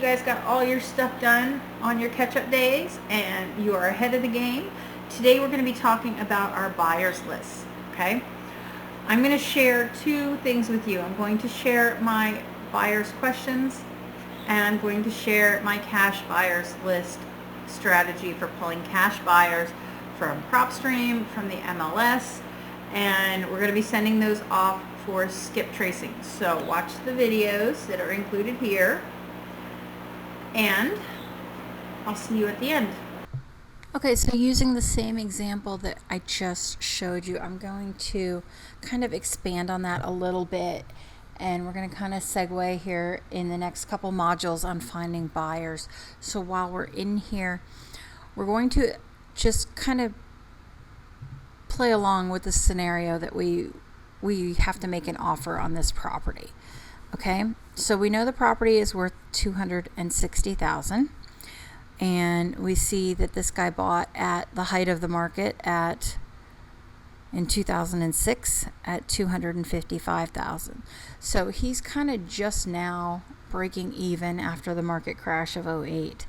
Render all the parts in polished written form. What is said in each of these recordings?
guys got all your stuff done on your catch-up days and you are ahead of the game. Today we're going to be talking about our buyers list, okay? I'm going to share two things with you. I'm going to share my buyers questions and I'm going to share my cash buyers list strategy for pulling cash buyers from PropStream, from the MLS, and we're going to be sending those off for skip tracing. So watch the videos that are included here, and I'll see you at the end. Okay, so using the same example that I just showed you, I'm going to kind of expand on that a little bit, and we're going to kind of segue here in the next couple modules on finding buyers. So while we're in here, we're going to just kind of play along with the scenario that we have to make an offer on this property. Okay, so we know the property is worth $260,000, and we see that this guy bought at the height of the market in 2006 at $255,000. So he's kind of just now breaking even after the market crash of 08,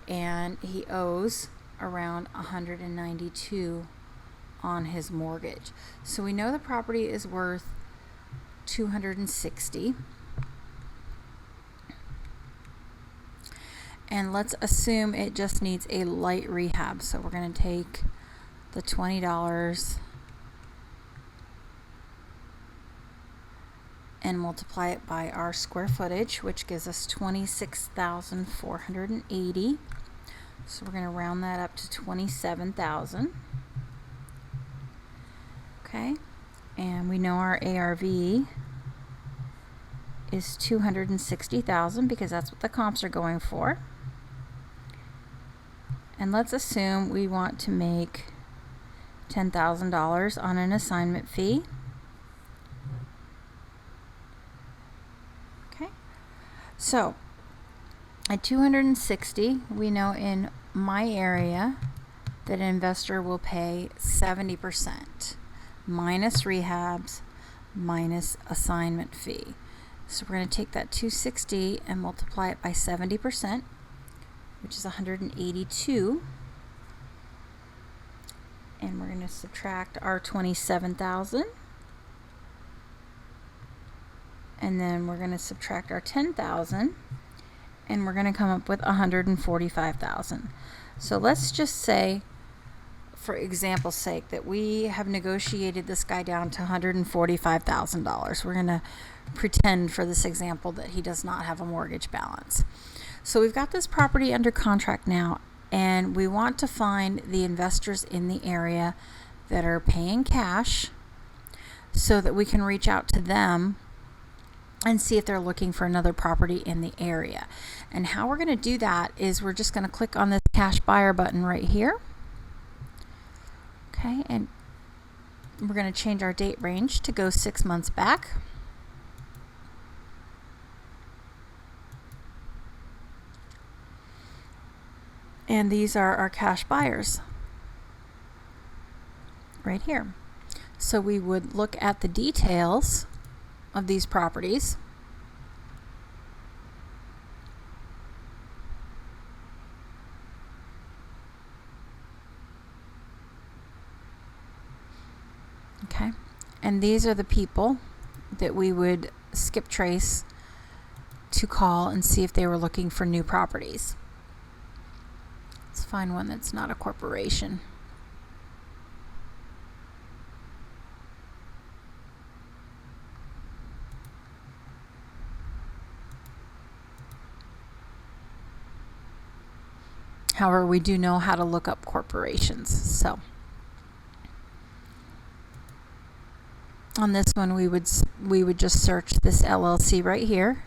and he owes around $192 on his mortgage. So we know the property is worth $260,000. And let's assume it just needs a light rehab. So we're going to take the $20 and multiply it by our square footage, which gives us 26,480. So we're going to round that up to 27,000. Okay, and we know our ARV is 260,000 because that's what the comps are going for. And let's assume we want to make $10,000 on an assignment fee. Okay, so at 260, we know in my area that an investor will pay 70%. minus rehabs, minus assignment fee. So we're going to take that 260 and multiply it by 70%, which is 182. And we're going to subtract our 27,000. And then we're going to subtract our 10,000. And we're going to come up with 145,000. So let's just say, for example's sake, that we have negotiated this guy down to $145,000. We're going to pretend for this example that he does not have a mortgage balance. So we've got this property under contract now, and we want to find the investors in the area that are paying cash so that we can reach out to them and see if they're looking for another property in the area. And how we're going to do that is we're just going to click on this cash buyer button right here. Okay, and we're going to change our date range to go 6 months back. And these are our cash buyers right here. So we would look at the details of these properties. Okay, and these are the people that we would skip trace to call and see if they were looking for new properties. Let's find one that's not a corporation. However, we do know how to look up corporations. So on this one, we would just search this LLC right here,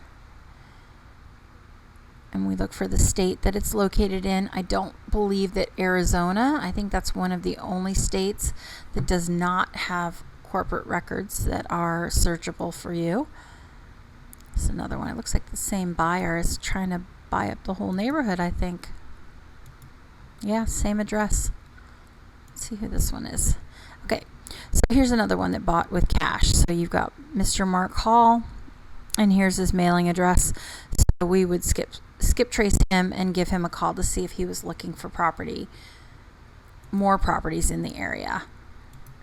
and we look for the state that it's located in. I don't believe that Arizona, I think that's one of the only states that does not have corporate records that are searchable for you. It's another one. It looks like the same buyer is trying to buy up the whole neighborhood, I think. Yeah, same address. Let's see who this one is. Okay, so here's another one that bought with cash. So you've got Mr. Mark Hall, and here's his mailing address. So we would skip skip trace him and give him a call to see if he was looking for more properties in the area.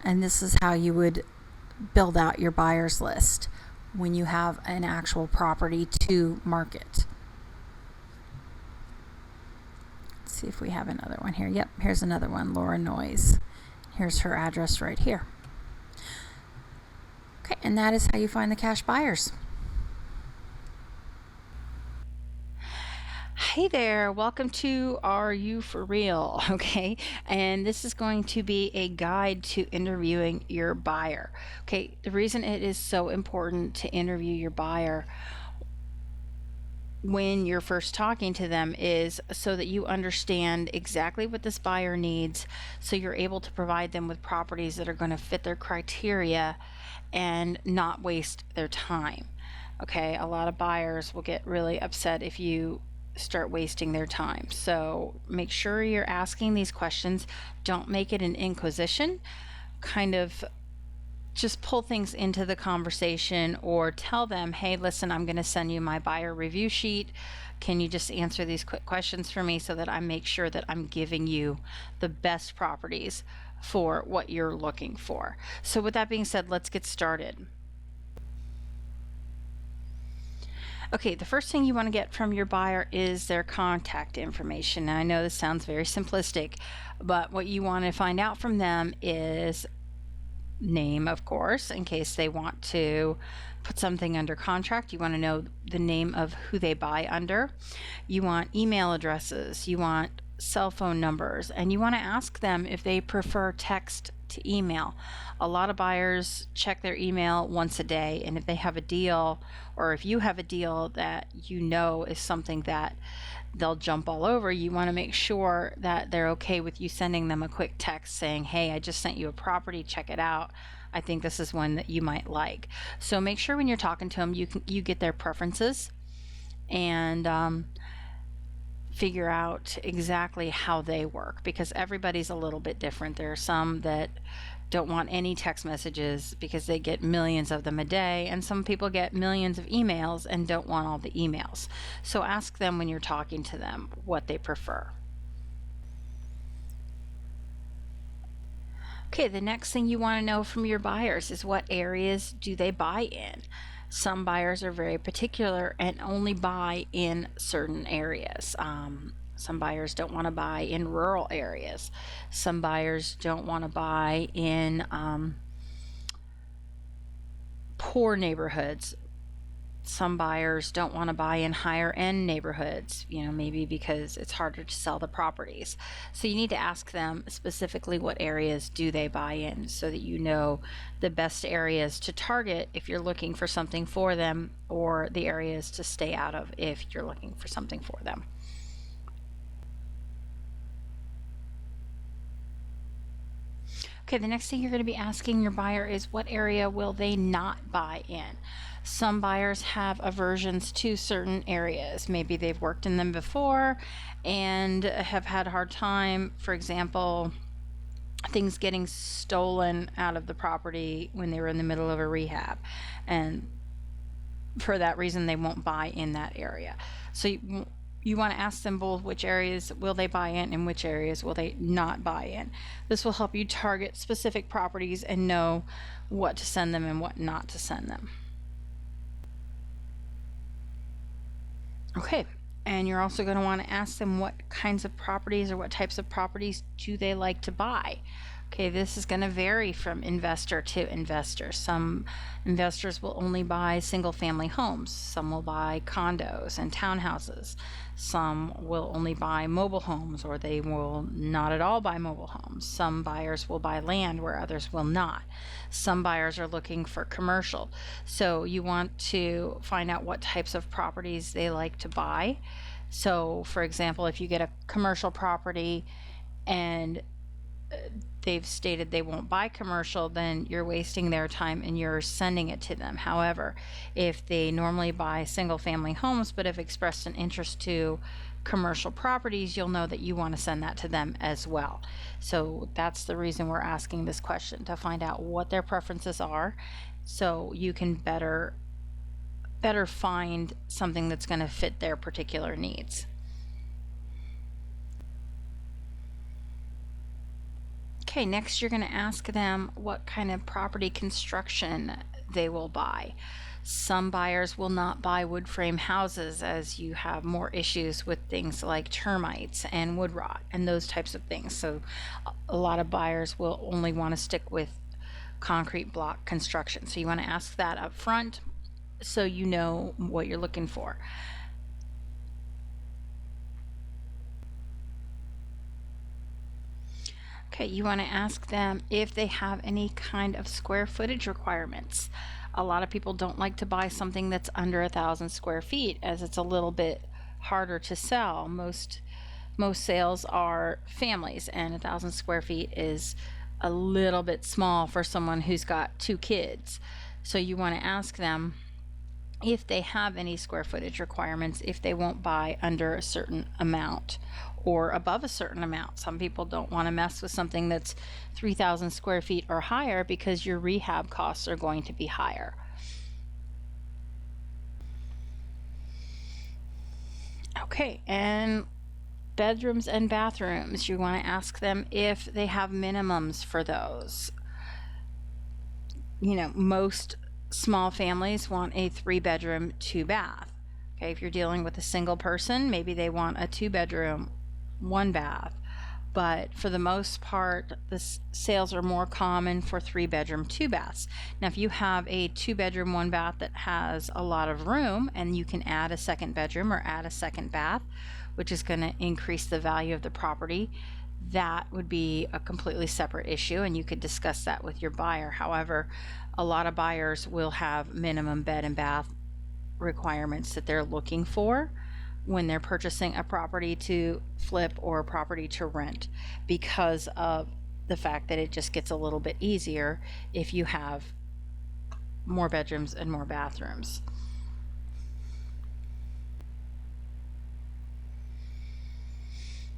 And this is how you would build out your buyers list when you have an actual property to market. Let's see if we have another one here. Yep, here's another one, Laura Noyes. Here's her address right here. Okay, and that is how you find the cash buyers. Hey there, welcome to Are You For Real? Okay, and this is going to be a guide to interviewing your buyer. Okay, the reason it is so important to interview your buyer when you're first talking to them is so that you understand exactly what this buyer needs, so you're able to provide them with properties that are going to fit their criteria and not waste their time. Okay, a lot of buyers will get really upset if you start wasting their time. So make sure you're asking these questions. Don't make it an inquisition. Kind of just pull things into the conversation, or tell them, hey, listen, I'm going to send you my buyer review sheet. Can you just answer these quick questions for me so that I make sure that I'm giving you the best properties for what you're looking for? So with that being said, let's get started. Okay, the first thing you want to get from your buyer is their contact information. Now, I know this sounds very simplistic, but what you want to find out from them is name, of course, in case they want to put something under contract. You want to know the name of who they buy under. You want email addresses. You want cell phone numbers, and you want to ask them if they prefer text to email. A lot of buyers check their email once a day, and if they have a deal, or if you have a deal that you know is something that they'll jump all over, you want to make sure that they're okay with you sending them a quick text saying, hey, I just sent you a property, check it out. I think this is one that you might like. So make sure when you're talking to them, you get their preferences, and figure out exactly how they work, because everybody's a little bit different. There are some that don't want any text messages because they get millions of them a day, and some people get millions of emails and don't want all the emails. So ask them when you're talking to them what they prefer. Okay, the next thing you want to know from your buyers is what areas do they buy in. Some buyers are very particular and only buy in certain areas. Some buyers don't want to buy in rural areas. Some buyers don't want to buy in poor neighborhoods. Some buyers don't want to buy in higher end neighborhoods, maybe because it's harder to sell the properties. So you need to ask them specifically what areas do they buy in, so that you know the best areas to target if you're looking for something for them, or the areas to stay out of if you're looking for something for them. Okay, the next thing you're going to be asking your buyer is what area will they not buy in. Some buyers have aversions to certain areas. Maybe they've worked in them before and have had a hard time, for example, things getting stolen out of the property when they were in the middle of a rehab, and for that reason they won't buy in that area. So you want to ask them both which areas will they buy in and which areas will they not buy in. This will help you target specific properties and know what to send them and what not to send them. Okay, and you're also going to want to ask them what kinds of properties or what types of properties do they like to buy. Okay, this is going to vary from investor to investor. Some investors will only buy single family homes. Some will buy condos and townhouses. Some will only buy mobile homes, or they will not at all buy mobile homes. Some buyers will buy land where others will not. Some buyers are looking for commercial. So you want to find out what types of properties they like to buy. So for example, if you get a commercial property and they've stated they won't buy commercial, then you're wasting their time and you're sending it to them. However, if they normally buy single family homes but have expressed an interest to commercial properties, you'll know that you want to send that to them as well. So that's the reason we're asking this question, to find out what their preferences are, so you can better better find something that's going to fit their particular needs. Okay, next you're going to ask them what kind of property construction they will buy. Some buyers will not buy wood frame houses, as you have more issues with things like termites and wood rot and those types of things. So a lot of buyers will only want to stick with concrete block construction. So you want to ask that up front so you know what you're looking for. Okay, you want to ask them if they have any kind of square footage requirements. A lot of people don't like to buy something that's under 1,000 square feet, as it's a little bit harder to sell. Most sales are families, and 1,000 square feet is a little bit small for someone who's got 2 kids. So you want to ask them if they have any square footage requirements, if they won't buy under a certain amount or above a certain amount. Some people don't want to mess with something that's 3,000 square feet or higher because your rehab costs are going to be higher. Okay, and bedrooms and bathrooms, you want to ask them if they have minimums for those. Most small families want a 3-bedroom, 2-bath. Okay, if you're dealing with a single person, maybe they want a 2-bedroom, 1-bath. But for the most part, the sales are more common for 3-bedroom, 2-baths. Now, if you have a 2-bedroom, 1-bath that has a lot of room, and you can add a 2nd bedroom or add a 2nd bath, which is going to increase the value of the property, that would be a completely separate issue, and you could discuss that with your buyer. However, a lot of buyers will have minimum bed and bath requirements that they're looking for when they're purchasing a property to flip or a property to rent, because of the fact that it just gets a little bit easier if you have more bedrooms and more bathrooms.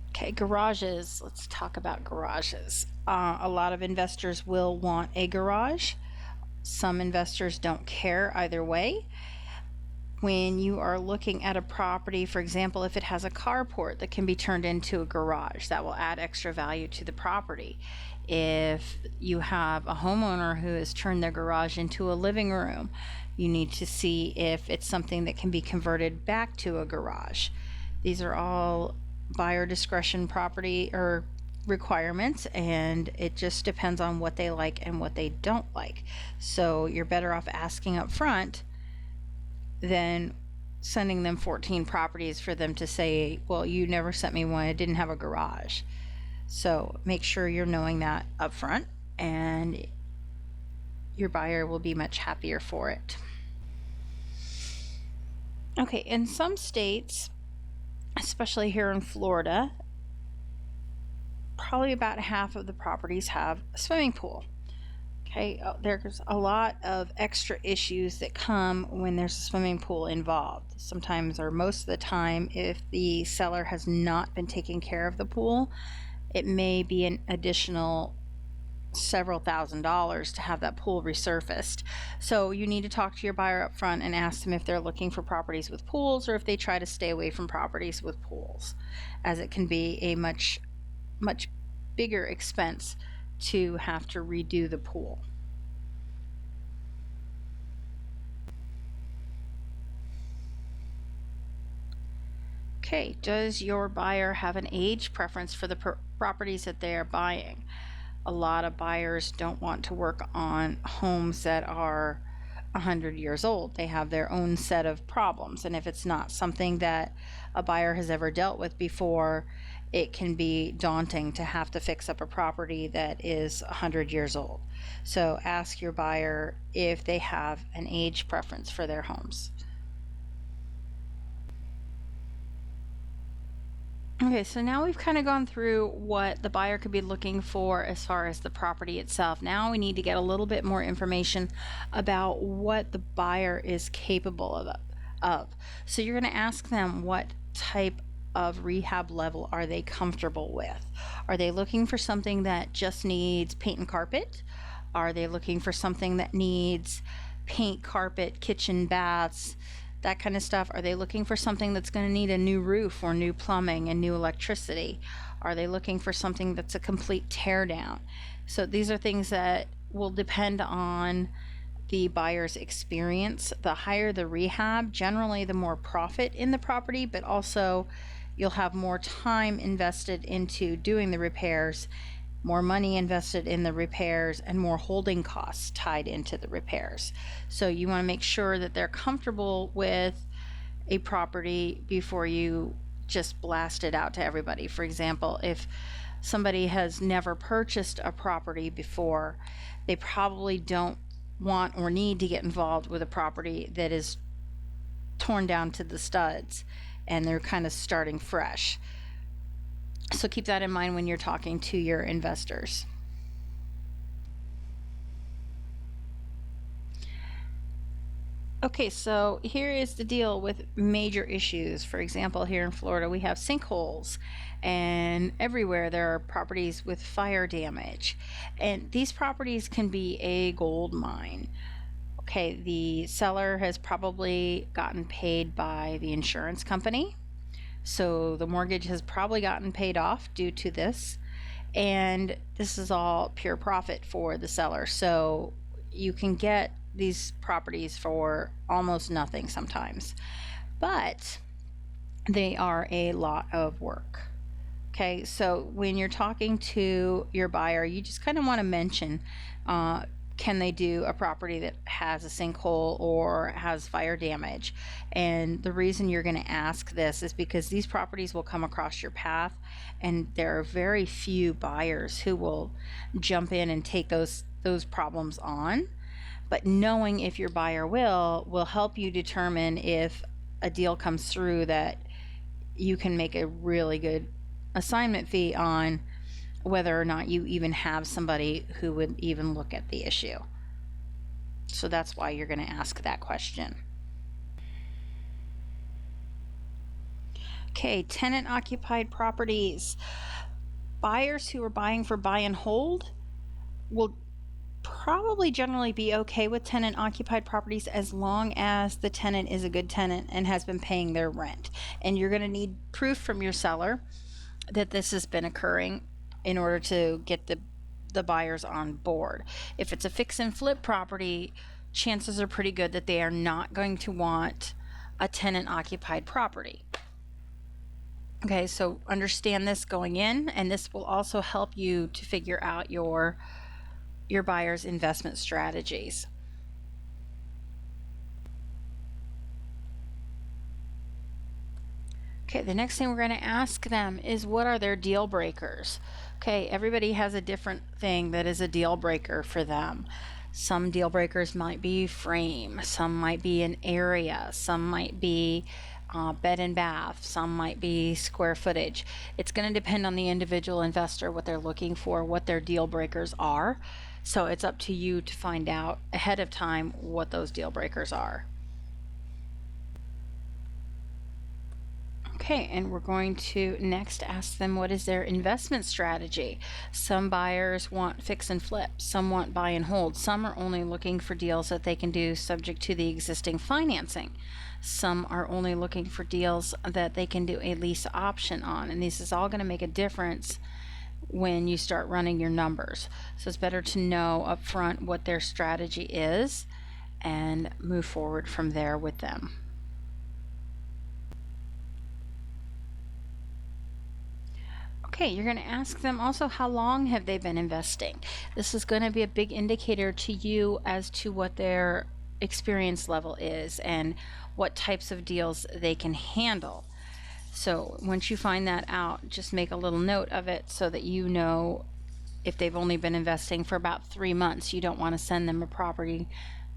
Okay, garages. Let's talk about garages. A lot of investors will want a garage. Some investors don't care either way. When you are looking at a property, for example, if it has a carport that can be turned into a garage, that will add extra value to the property. If you have a homeowner who has turned their garage into a living room, you need to see if it's something that can be converted back to a garage. These are all buyer discretion property or requirements, and it just depends on what they like and what they don't like. So you're better off asking up front than sending them 14 properties for them to say, well, you never sent me one, it didn't have a garage. So make sure you're knowing that up front, and your buyer will be much happier for it. Okay, in some states, especially here in Florida, probably about half of the properties have a swimming pool. Okay, there's a lot of extra issues that come when there's a swimming pool involved. Sometimes, or most of the time, if the seller has not been taking care of the pool, it may be an additional several $1,000s to have that pool resurfaced. So you need to talk to your buyer up front and ask them if they're looking for properties with pools or if they try to stay away from properties with pools, as it can be a much bigger expense to have to redo the pool. Okay, does your buyer have an age preference for the properties that they are buying? A lot of buyers don't want to work on homes that are 100 years old. They have their own set of problems, and if it's not something that a buyer has ever dealt with before, it can be daunting to have to fix up a property that is 100 years old. So ask your buyer if they have an age preference for their homes. Okay, so now we've kind of gone through what the buyer could be looking for as far as the property itself. Now we need to get a little bit more information about what the buyer is capable of. So you're going to ask them what type of rehab level are they comfortable with. Are they looking for something that just needs paint and carpet? Are they looking for something that needs paint, carpet, kitchen, baths, that kind of stuff? Are they looking for something that's going to need a new roof or new plumbing and new electricity? Are they looking for something that's a complete tear down? So these are things that will depend on the buyer's experience. The higher the rehab, generally the more profit in the property, but also you'll have more time invested into doing the repairs, more money invested in the repairs, and more holding costs tied into the repairs. So you want to make sure that they're comfortable with a property before you just blast it out to everybody. For example, if somebody has never purchased a property before, they probably don't want or need to get involved with a property that is torn down to the studs and they're kind of starting fresh. So keep that in mind when you're talking to your investors. Okay, so here is the deal with major issues. For example, here in Florida, we have sinkholes, and everywhere there are properties with fire damage. And these properties can be a gold mine. Okay, the seller has probably gotten paid by the insurance company. So the mortgage has probably gotten paid off due to this. And this is all pure profit for the seller. So you can get these properties for almost nothing sometimes, but they are a lot of work. Okay, so when you're talking to your buyer, you just kind of want to mention, can they do a property that has a sinkhole or has fire damage? And the reason you're going to ask this is because these properties will come across your path, and there are very few buyers who will jump in and take those problems on. But knowing if your buyer will help you determine if a deal comes through that you can make a really good assignment fee on, whether or not you even have somebody who would even look at the issue. So that's why you're going to ask that question. Okay, tenant occupied properties. Buyers who are buying for buy and hold will probably generally be okay with tenant occupied properties as long as the tenant is a good tenant and has been paying their rent. And you're going to need proof from your seller that this has been occurring in order to get the buyers on board. If it's a fix and flip property, chances are pretty good that they are not going to want a tenant occupied property. Okay, so understand this going in, and this will also help you to figure out your buyer's investment strategies. Okay, the next thing we're going to ask them is, what are their deal breakers? Okay, everybody has a different thing that is a deal breaker for them. Some deal breakers might be frame, some might be an area, some might be bed and bath, some might be square footage. It's going to depend on the individual investor, what they're looking for, what their deal breakers are. So it's up to you to find out ahead of time what those deal breakers are. Okay, and we're going to next ask them, what is their investment strategy? Some buyers want fix and flip, some want buy and hold, some are only looking for deals that they can do subject to the existing financing. Some are only looking for deals that they can do a lease option on, and this is all going to make a difference when you start running your numbers. So it's better to know up front what their strategy is and move forward from there with them. Okay, you're going to ask them also, how long have they been investing? This is going to be a big indicator to you as to what their experience level is and what types of deals they can handle. So once you find that out, just make a little note of it so that you know if they've only been investing for about 3 months. You don't want to send them a property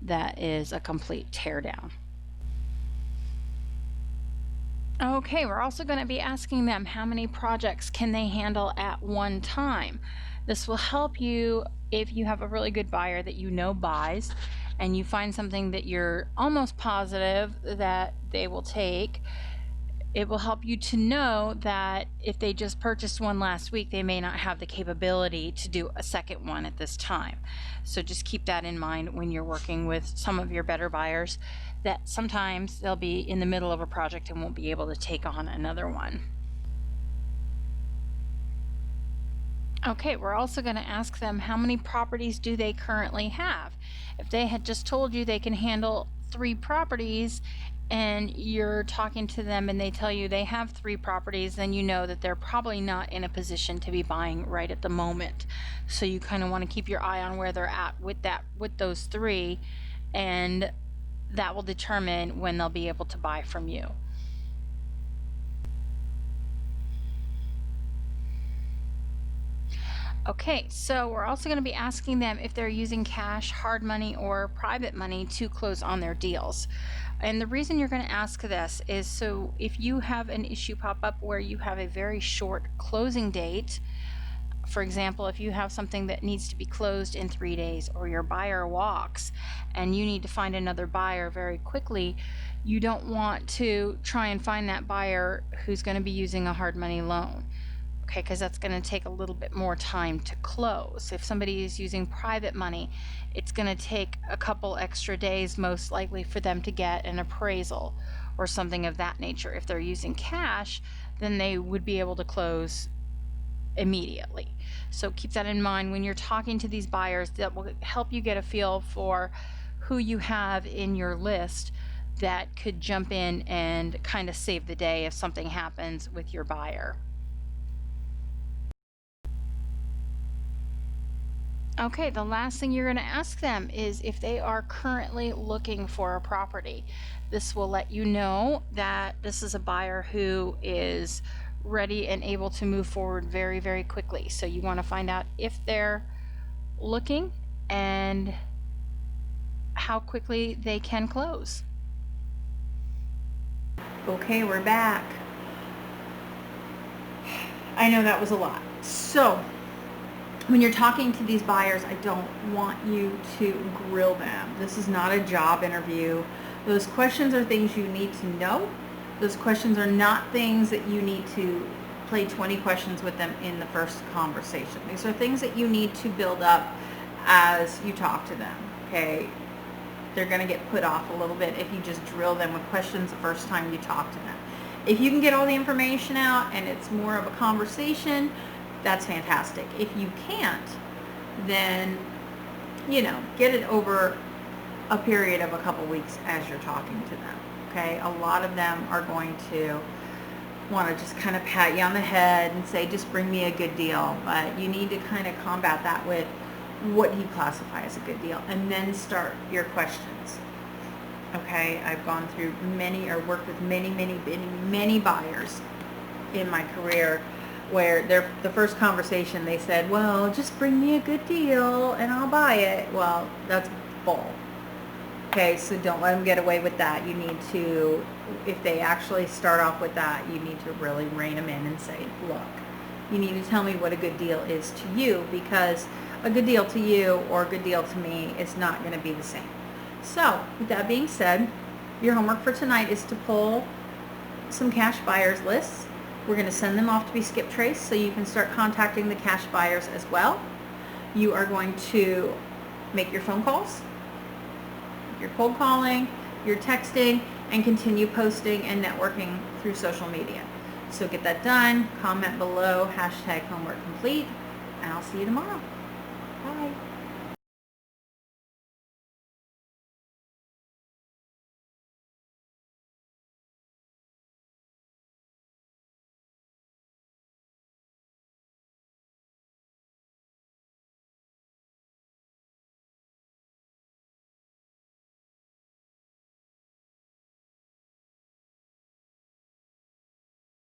that is a complete teardown. Okay, we're also going to be asking them, how many projects can they handle at one time? This will help you if you have a really good buyer that you know buys, and you find something that you're almost positive that they will take. It will help you to know that if they just purchased one last week, they may not have the capability to do a second one at this time. So just keep that in mind when you're working with some of your better buyers, that sometimes they'll be in the middle of a project and won't be able to take on another one. Okay, we're also going to ask them how many properties do they currently have. If they had just told you they can handle 3 properties and you're talking to them and they tell you they have 3 properties, then you know that they're probably not in a position to be buying right at the moment. So you kind of want to keep your eye on where they're at with those 3, and that will determine when they'll be able to buy from you. Okay, so we're also going to be asking them if they're using cash, hard money, or private money to close on their deals. And the reason you're going to ask this is so if you have an issue pop up where you have a very short closing date, for example, if you have something that needs to be closed in 3 days, or your buyer walks and you need to find another buyer very quickly, you don't want to try and find that buyer who's going to be using a hard money loan. Okay, because that's going to take a little bit more time to close. If somebody is using private money, it's going to take a couple extra days most likely for them to get an appraisal or something of that nature. If they're using cash, then they would be able to close immediately. So keep that in mind when you're talking to these buyers. That will help you get a feel for who you have in your list that could jump in and kind of save the day if something happens with your buyer. Okay, the last thing you're going to ask them is if they are currently looking for a property. This will let you know that this is a buyer who is ready and able to move forward very, very quickly. So you want to find out if they're looking and how quickly they can close. Okay, we're back. I know that was a lot. So when you're talking to these buyers, I don't want you to grill them. This is not a job interview. Those questions are things you need to know. Those questions are not things that you need to play 20 questions with them in the first conversation. These are things that you need to build up as you talk to them, okay? They're going to get put off a little bit if you just drill them with questions the first time you talk to them. If you can get all the information out and it's more of a conversation, that's fantastic. If you can't, then, get it over a period of a couple weeks as you're talking to them, okay? A lot of them are going to want to just kind of pat you on the head and say, just bring me a good deal. But you need to kind of combat that with what you classify as a good deal and then start your questions. Okay, I've gone through worked with many buyers in my career where the first conversation they said, well, just bring me a good deal and I'll buy it. Well, that's bull. Okay, so don't let them get away with that. You need to, if they actually start off with that, you need to really rein them in and say, look, you need to tell me what a good deal is to you, because a good deal to you or a good deal to me is not going to be the same. So, with that being said, your homework for tonight is to pull some cash buyers lists. We're going to send them off to be skip traced so you can start contacting the cash buyers as well. You are going to make your phone calls, your cold calling, your texting, and continue posting and networking through social media. So get that done. Comment below, #homework complete, and I'll see you tomorrow. Bye.